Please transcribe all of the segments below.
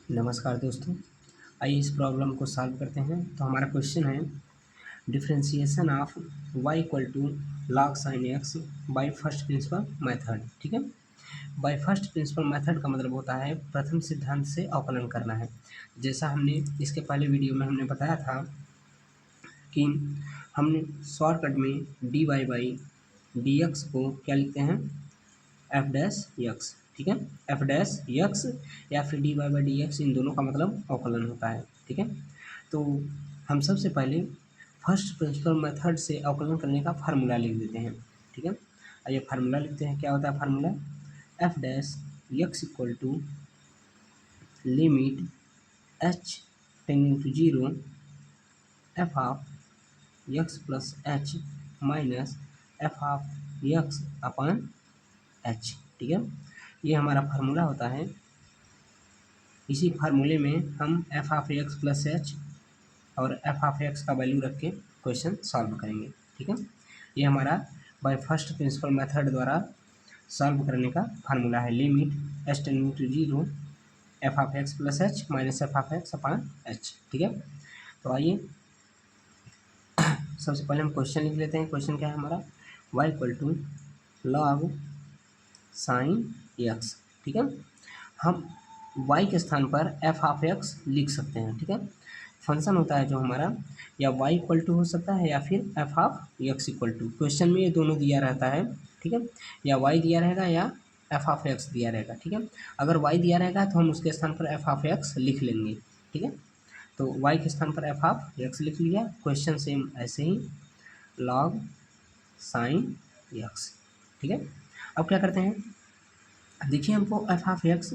नमस्कार दोस्तों, आइए इस प्रॉब्लम को सॉल्व करते हैं। तो हमारा क्वेश्चन है differentiation of y equal to log sin x by first principle method. ठीक है, बाय फर्स्ट प्रिंसिपल मेथड का मतलब होता है प्रथम सिद्धांत से अवकलन करना है। जैसा हमने इसके पहले वीडियो में हमने बताया था कि हमने शॉर्टकट में dy बाई dx को क्या लिखते हैं, एफ डैश यक्स। ठीक है, एफ डैश यक्स या फिर D Y by D X, इन दोनों का मतलब अवकलन होता है। ठीक है, तो हम सबसे पहले फर्स्ट प्रिंसिपल मेथड से अवकलन करने का फार्मूला लिख देते हैं। ठीक है, आइए फार्मूला लिखते हैं। क्या होता है formula, f dash x equal to limit H tending to zero f of x plus H minus F of x upon h. ठीक है, ये हमारा फार्मूला होता है। इसी फार्मूले में हम f of x plus h और एफ ऑफ एक्स का वैल्यू रख के क्वेश्चन सॉल्व करेंगे। ठीक है, ये हमारा बाय फर्स्ट प्रिंसिपल मेथड द्वारा सॉल्व करने का फार्मूला है। Limit H tending to zero f of x plus H minus F of x upon h. ठीक है, तो आइए सबसे पहले हम क्वेश्चन लिख लेते हैं। क्वेश्चन क्या है हमारा, y equal to log sine x. ठीक है, हम y के स्थान पर एफ ऑफ एक्स लिख सकते हैं। ठीक है, फंक्शन होता है जो हमारा, या y इक्वल टू हो सकता है या फिर f of x equal to. Question में ये दोनों दिया रहता है। ठीक है, या y दिया रहेगा या एफ ऑफ एक्स दिया रहेगा। ठीक है, अगर y दिया रहेगा तो हम उसके स्थान पर एफ ऑफ एक्स लिख लेंगे। ठीक है, तो y के स्थान पर एफ ऑफ एक्स लिख लिया। क्वेश्चन सेम ऐसे ही लॉग साइन एक्स। ठीक है, अब क्या करते हैं, देखिए हमको एफ ऑफ एक्स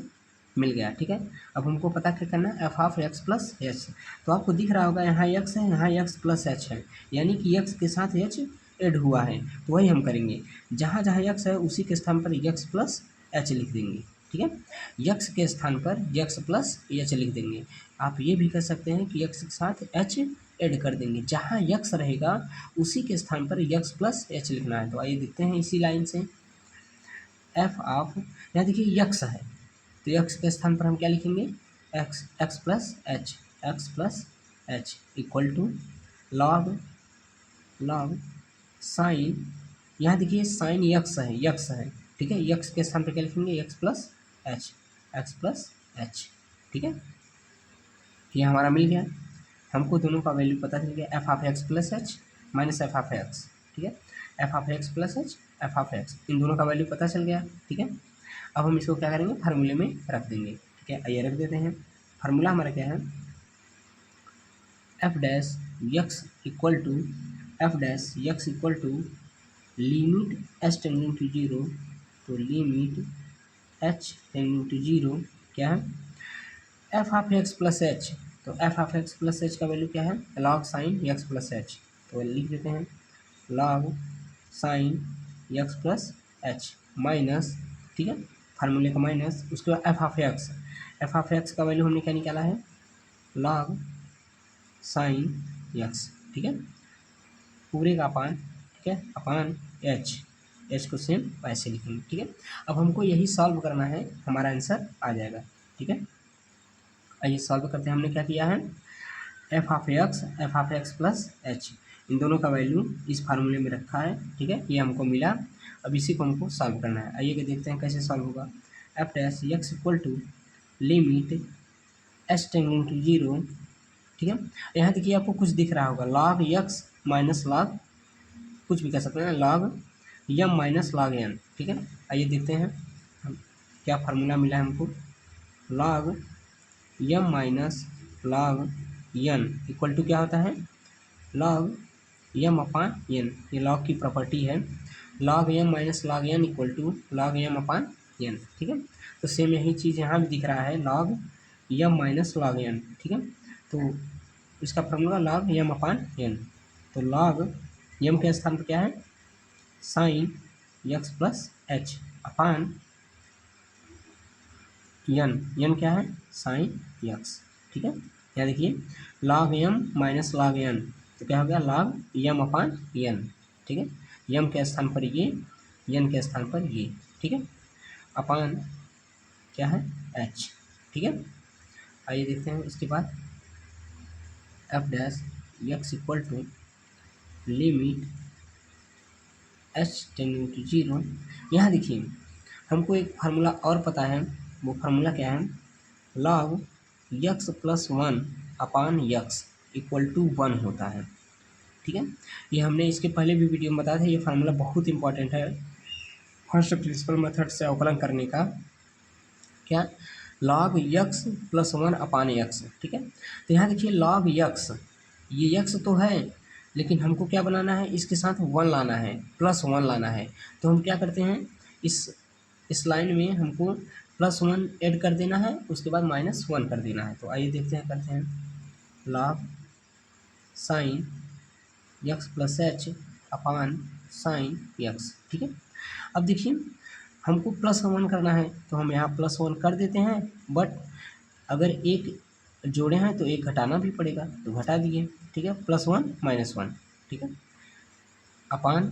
मिल गया। ठीक है, अब हमको पता क्या करना है, F of x plus H. तो आपको दिख रहा होगा यहाँ एक्स है, यहाँ एक्स प्लस एच है, यानी कि एक्स के साथ एच ऐड हुआ है। तो वही हम करेंगे, जहाँ जहाँ एक्स है उसी के स्थान पर एक्स प्लस एच लिख देंगे। ठीक है, यक्स के स्थान पर यक्स प्लस एच लिख देंगे। आप ये भी कर सकते हैं कि यक्स के साथ एच ऐड कर देंगे, जहाँ यक्स रहेगा उसी के स्थान पर यक्स प्लस एच लिखना है। तो आइए देखते हैं इसी लाइन से, एफ ऑफ, यहाँ देखिए यक्स है तो यक्स के स्थान पर हम क्या लिखेंगे, x x plus h, x plus h equal to log log sine, यहाँ देखिए साइन यक्स है, यक्स है। ठीक है, यक्स के स्थान पर क्या लिखेंगे, x plus h, x plus H. ठीक है, ये हमारा मिल गया। हमको दोनों का वैल्यू पता चल गया, F of x plus H minus F of X. ठीक है, F of x plus H, F of X, इन दोनों का वैल्यू पता चल गया। ठीक है, अब हम इसको क्या करेंगे, फार्मूले में रख देंगे। ठीक है, आइए रख देते हैं। फार्मूला हमारा क्या है, F dash x equal to, F dash x equal to limit H tending to zero, तो limit H tending to zero क्या है, F of x plus H. तो F of x plus H का value क्या है, log sine x plus H. तो लिख देते हैं log sine x plus H minus, ठीक है, फार्मूले का माइनस, उसके बाद F of X, F of x का वैल्यू हमने क्या निकाला है, लॉग साइन एक्स। ठीक है, पूरे का अपान, ठीक है, अपान एच, एच को सेम वैसे लिखेंगे। ठीक है, अब हमको यही सॉल्व करना है, हमारा आंसर आ जाएगा। ठीक है, आइए सॉल्व करते हैं। हमने क्या किया है, F of x plus H, इन दोनों का वैल्यू इस फार्मूले में रखा है। ठीक है, ये हमको मिला। अब इसी को हमको सॉल्व करना है। आइए कि देखते हैं कैसे सॉल्व होगा। F dash x equal to limit H tending to zero. ठीक है, यहाँ देखिए आपको कुछ दिख रहा होगा, लॉग एक्स माइनस लॉग, कुछ भी कर सकते हैं, log m minus log n. ठीक है, आइए देखते हैं हम क्या फार्मूला मिला है हमको, log m minus log n equal to क्या होता है, लॉग यम अपान एन, ये लॉग की प्रॉपर्टी है। Log m minus log n equal to log m upon n. ठीक है, तो सेम यही चीज़ यहाँ भी दिख रहा है, log m minus log n. ठीक है, तो इसका formula log m upon n, तो लॉग यम के स्थान पर क्या है, sine x plus H upon n, n क्या है, साइन एक्स। ठीक है, यहाँ देखिए log m minus log n, तो क्या हो गया, लॉग एम अपान एन। ठीक है, एम के स्थान पर ये, एन के स्थान पर ये। ठीक है, अपान क्या है, एच। ठीक है, आइए देखते हैं इसके बाद f dash x equal to limit H tending to zero. यहाँ देखिए हमको एक फार्मूला और पता है, वो फार्मूला क्या है, log x plus one upon x equal to one होता है। ठीक है, ये हमने इसके पहले भी वीडियो में बताया था। ये फार्मूला बहुत इंपॉर्टेंट है फर्स्ट प्रिंसिपल मेथड से अवकलन करने का। क्या, log x plus one upon x. ठीक है, तो यहाँ देखिए लॉग यक्स, ये यक्स तो है लेकिन हमको क्या बनाना है, इसके साथ वन लाना है, प्लस वन लाना है। तो हम क्या करते हैं, इस लाइन में हमको प्लस वन ऐड कर देना है, उसके बाद माइनस वन कर देना है। तो आइए देखते हैं, करते हैं log sign x plus H upon sign x. ठीक है, अब देखिए हमको प्लस वन करना है तो हम यहाँ प्लस वन कर देते हैं, बट अगर एक जोड़े हैं तो एक घटाना भी पड़ेगा, तो घटा दिए। ठीक है, प्लस वन माइनस वन, ठीक है, अपान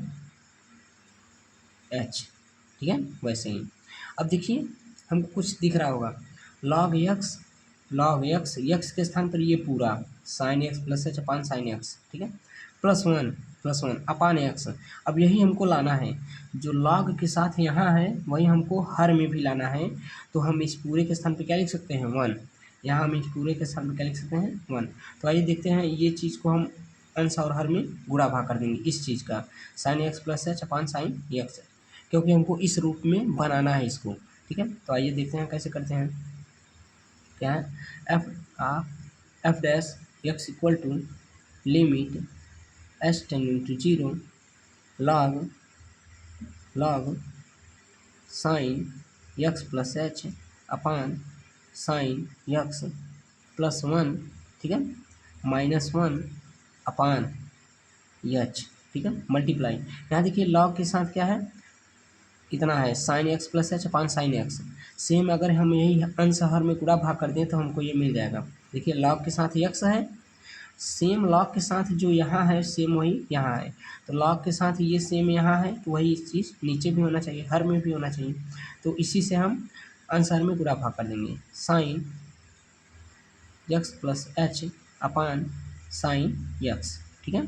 एच। ठीक है, वैसे ही अब देखिए हमको कुछ दिख रहा होगा, log x, log x, x के स्थान पर ये पूरा sine x plus H upon sine x. ठीक है, प्लस वन अपान एक्स। अब यही हमको लाना है, जो लॉग के साथ यहाँ है वही हमको हर में भी लाना है। तो हम इस पूरे के स्थान पर क्या लिख सकते हैं, वन। यहाँ हम इस पूरे के स्थान पर क्या लिख सकते हैं, वन। तो आइए देखते हैं, ये चीज़ को हम अंश और हर में गुणा भाग कर देंगे इस चीज़ का, sine x plus H upon sine x, क्योंकि हमको इस रूप में बनाना है इसको। ठीक है, तो आइए देखते हैं कैसे करते हैं। क्या है, F dash x equal to limit H tending to zero log sine x plus H upon sine x plus one. ठीक है, माइनस वन अपान एच। ठीक है, मल्टीप्लाई, यहाँ देखिए लॉग के साथ क्या है, इतना है sine x plus H upon sine x. Same अगर हम यही अंश हर में गुणा भाग कर दें तो हमको ये मिल जाएगा। देखिए लॉग के साथ एक्स है, सेम लॉग के साथ जो यहाँ है सेम वही यहाँ है, तो लॉग के साथ ये सेम यहाँ है तो वही चीज़ नीचे भी होना चाहिए, हर में भी होना चाहिए। तो इसी से हम अंश हर में गुणा भाग कर देंगे, sine x plus H upon sine x. ठीक है,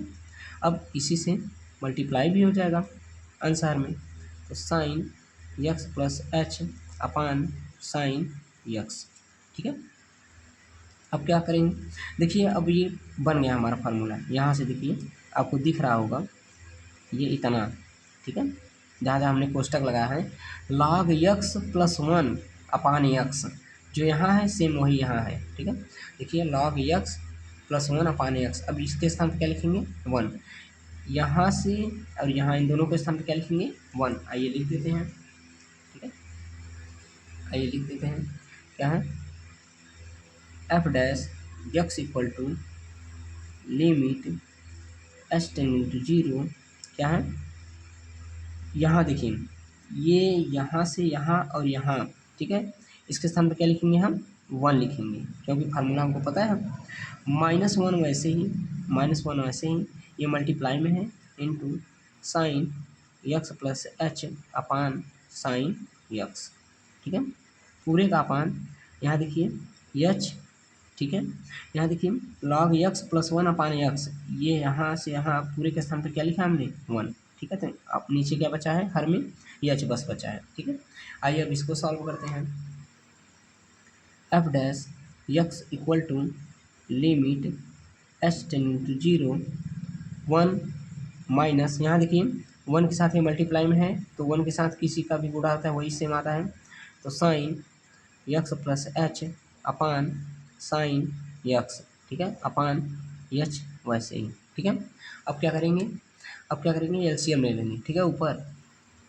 अब इसी से मल्टीप्लाई भी हो जाएगा आंसर में, तो sine x plus H upon sine x. ठीक है, अब क्या करेंगे, देखिए अब ये बन गया हमारा फार्मूला। यहाँ से देखिए आपको दिख रहा होगा ये इतना। ठीक है, जहाँ जहाँ हमने कोष्टक लगाया है, log x plus one upon x, जो यहाँ है सेम वही यहाँ है। ठीक है, देखिए log x plus one upon x. अब इसके स्थान पर क्या लिखेंगे, वन। यहाँ से और यहाँ इन दोनों के स्थान पर क्या लिखेंगे, वन। आइए लिख देते हैं। ठीक है, आइए लिख देते हैं, क्या है, F dash x equal to limit H tending to zero. क्या है, यहाँ देखिए ये यहाँ से यहाँ और यहाँ। ठीक है, इसके स्थान पर क्या लिखेंगे, हम वन लिखेंगे, क्योंकि फार्मूला हमको पता है। माइनस वन वैसे ही, माइनस वन वैसे ही, ये मल्टीप्लाई में है, into sine x plus H upon sine x. ठीक है, पूरे का अपान, यहाँ देखिए एच। ठीक है, यहाँ देखिए लॉग एक्स प्लस वन अपान एक्स, ये यहाँ से यहाँ पूरे के स्थान पर क्या लिखा हमने, वन। ठीक है, तो अब नीचे क्या बचा है, हर में एच बस बचा है। ठीक है, आइए अब इसको सॉल्व करते हैं। F dash x equal to limit H tending to zero one minus, यहाँ देखिए वन के साथ ये मल्टीप्लाई में है तो वन के साथ किसी का भी गुणा होता है वही सेम आता है, तो sine x plus H upon sine x. ठीक है, अपान एच वैसे ही। ठीक है, अब क्या करेंगे, अब क्या करेंगे, एलसीएम ले लेंगे। ठीक है, ऊपर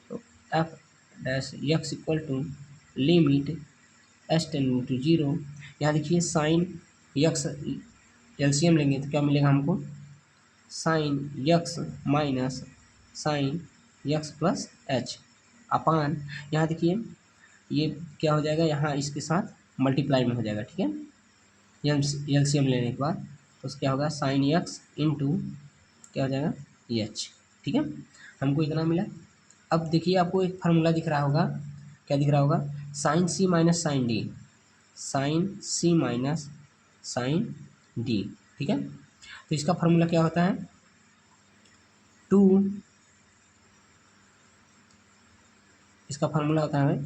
तो f dash x equal to limit H tending to zero, यहाँ देखिए साइन एक्स एलसीएम लेंगे तो क्या मिलेगा हमको, sine X minus sine x plus H upon, यहाँ देखिए ये क्या हो जाएगा, यहाँ इसके साथ मल्टीप्लाई में हो जाएगा। ठीक है, एलसीएम लेने के बाद तो क्या होगा, साइन एक्स इंटू क्या हो जाएगा, एच। ठीक है, हमको इतना मिला। अब देखिए आपको एक फार्मूला दिख रहा होगा, क्या दिख रहा होगा, साइन सी माइनस साइन डी। साइन सी माइनस साइन डी। ठीक है, तो इसका फार्मूला क्या होता है, टू, इसका फार्मूला होता है,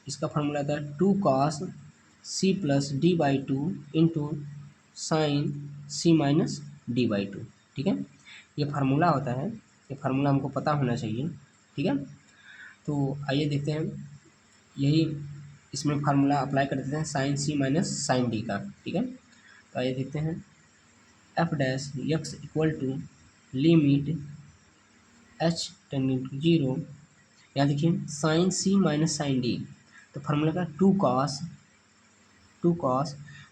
इसका फार्मूला होता है two cos C plus d by two into sine C minus d by two. ठीक है, ये फार्मूला होता है, ये फार्मूला हमको पता होना चाहिए। ठीक है, तो आइए देखते हैं, यही इसमें फार्मूला अप्लाई कर देते हैं साइन सी माइनस साइन डी का। ठीक है, तो आइए देखते हैं, F dash x equal to limit H tending to zero, यहाँ देखिए साइन सी माइनस साइन डी, तो फार्मूला का टू कॉस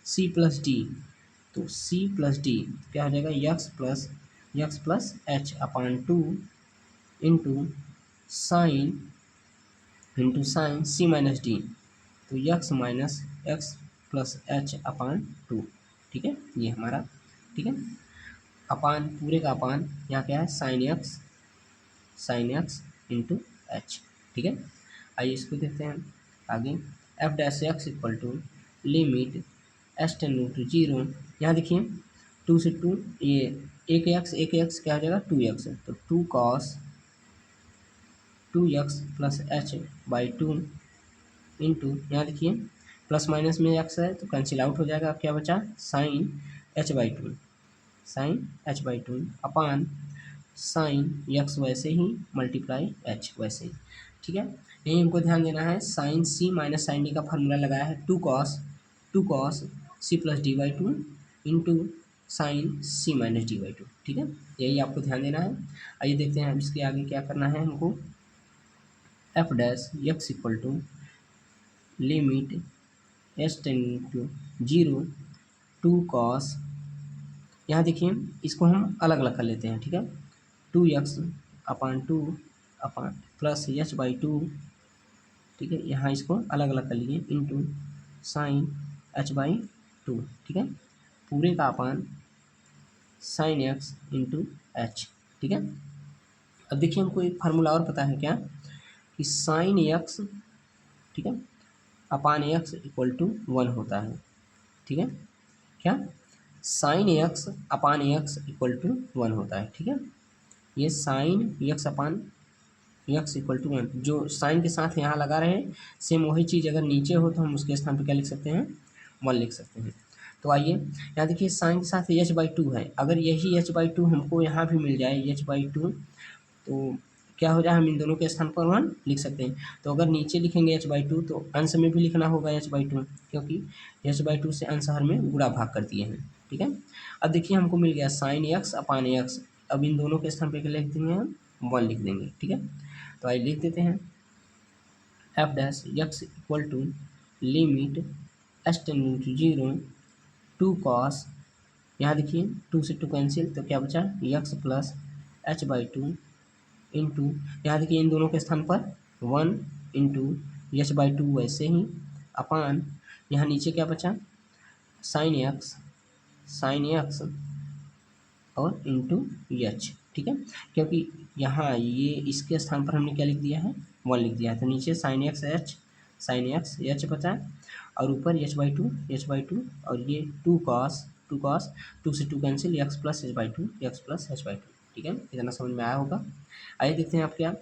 सी प्लस डी, तो सी प्लस डी क्या हो जाएगा, X plus H upon two into sine सी माइनस डी, तो X minus X plus H upon two. ठीक है, ये हमारा, ठीक है, अपान पूरे का अपान यहाँ क्या है, साइन एक्स इंटू एच। ठीक है, आइए इसको देखते हैं आगे, f dash x equal to limit H tending to zero, यहाँ देखिए टू से टू, ये एक एक्स क्या हो जाएगा, टू एक्स, तो two cos two x plus h by two into, यहाँ देखिए प्लस माइनस में एक्स है तो कैंसिल आउट हो जाएगा, अब क्या बचा, sine h by two upon sine x वैसे ही मल्टीप्लाई एच वैसे ही। ठीक है, यही हमको ध्यान देना है, साइन सी माइनस साइन डी का फार्मूला लगाया है two cos C plus d by two into sine C minus d by two. ठीक है, यही आपको ध्यान देना है। आइए देखते हैं इसके आगे क्या करना है हमको, f dash x equal to limit H tending to zero two cos, यहाँ देखिए इसको हम अलग अलग कर लेते हैं। ठीक है, two x upon two upon plus h by two, ठीक है, यहाँ इसको अलग अलग कर लिए into sine h by two. ठीक है, पूरे का upon sine x into h. ठीक है, अब देखिए हमको एक फार्मूला और पता है क्या, कि साइन एक्स, ठीक है, upon x equal to one होता है। ठीक है, क्या, sine x upon x equal to one होता है। ठीक है, ये sine x upon x equal to one, जो साइन के साथ यहाँ लगा रहे हैं, सेम वही चीज़ अगर नीचे हो तो हम उसके स्थान पर क्या लिख सकते हैं, वन लिख सकते हैं। तो आइए यहाँ देखिए साइन के साथ एच बाई टू है, अगर यही एच बाई टू हमको यहाँ भी मिल जाए एच बाई टू, तो क्या हो जाए, हम इन दोनों के स्थान पर वन लिख सकते हैं। तो अगर नीचे लिखेंगे एच बाई टू तो अंश में भी लिखना होगा एच बाई टू, क्योंकि एच बाई टू से अंश हर में गुणा भाग कर दिए हैं। ठीक है, अब देखिए हमको मिल गया साइन एक्स अपान एक्स, अब इन दोनों के स्थान पर क्या लिख देंगे, हम वन लिख देंगे। ठीक है, तो आइए लिख देते हैं, F dash x equal to limit H tending to zero two cos, यहाँ देखिए टू से टू कैंसिल, तो क्या बचा, x plus h by two into, यहाँ देखिए इन दोनों के स्थान पर one into h by two वैसे ही अपान, यहाँ नीचे क्या बचा, साइन एक्स और इंटू एच। ठीक है, क्योंकि यहाँ ये इसके स्थान पर हमने क्या लिख दिया है, वन लिख दिया है, तो नीचे साइन एक्स एच बचा, और ऊपर एच बाई टू और ये टू कॉस टू से two cancel, x plus h by two. ठीक है, इतना समझ में आया होगा। आइए देखते हैं आप क्या,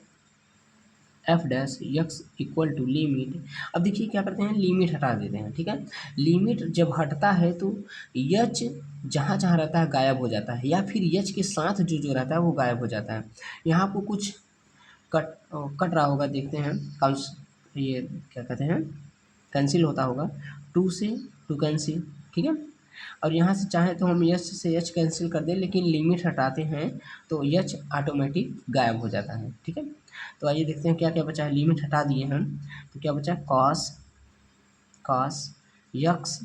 f dash x equal to limit, अब देखिए क्या करते हैं, लिमिट हटा देते हैं। ठीक है, लिमिट जब हटता है तो एच जहाँ जहाँ रहता है गायब हो जाता है, या फिर एच के साथ जो जो रहता है वो गायब हो जाता है। यहाँ आपको कुछ कट रहा होगा, देखते हैं, ये क्या कहते हैं, कैंसिल होता होगा, टू से टू कैंसिल। ठीक है, और यहाँ से चाहे तो हम एच से एच कैंसिल कर दें, लेकिन लिमिट हटाते हैं तो एच ऑटोमेटिक गायब हो जाता है। ठीक है, तो आइए देखते हैं क्या क्या बचा है, लिमिट हटा दिए हम तो क्या बचा, कॉस यक्स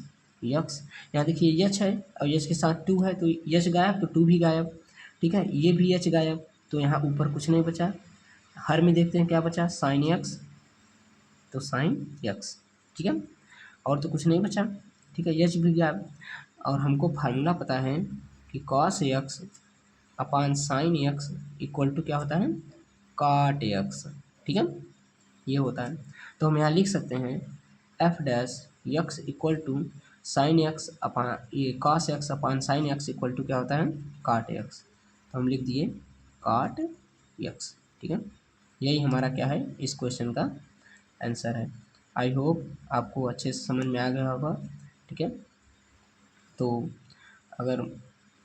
यहाँ देखिए एच है और एच के साथ टू है, तो एच गायब तो टू भी गायब। ठीक है, ये भी एच गायब, तो यहाँ ऊपर कुछ नहीं बचा, हर में देखते हैं क्या बचा, साइन एक्स, तो साइन एक्स। ठीक है, और तो कुछ नहीं बचा। ठीक है, एच भी गायब, और हमको फार्मूला पता है कि cos x upon sine x equal to क्या होता है, काट एक्स। ठीक है, ये होता है, तो हम यहाँ लिख सकते हैं F dash x equal to sine x upon ये cos x upon sine x equal to क्या होता है, काट एक्स। तो हम लिख दिए काट एक्स, ठीक है। यही हमारा क्या है, इस क्वेश्चन का आंसर है। आई होप आपको अच्छे से समझ में आ गया होगा, ठीक है। तो अगर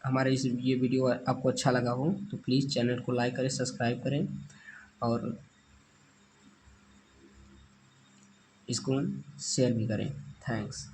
हमारा इस ये वीडियो आपको अच्छा लगा हो तो प्लीज़ चैनल को लाइक करें, सब्सक्राइब करें और इसको शेयर भी करें। थैंक्स।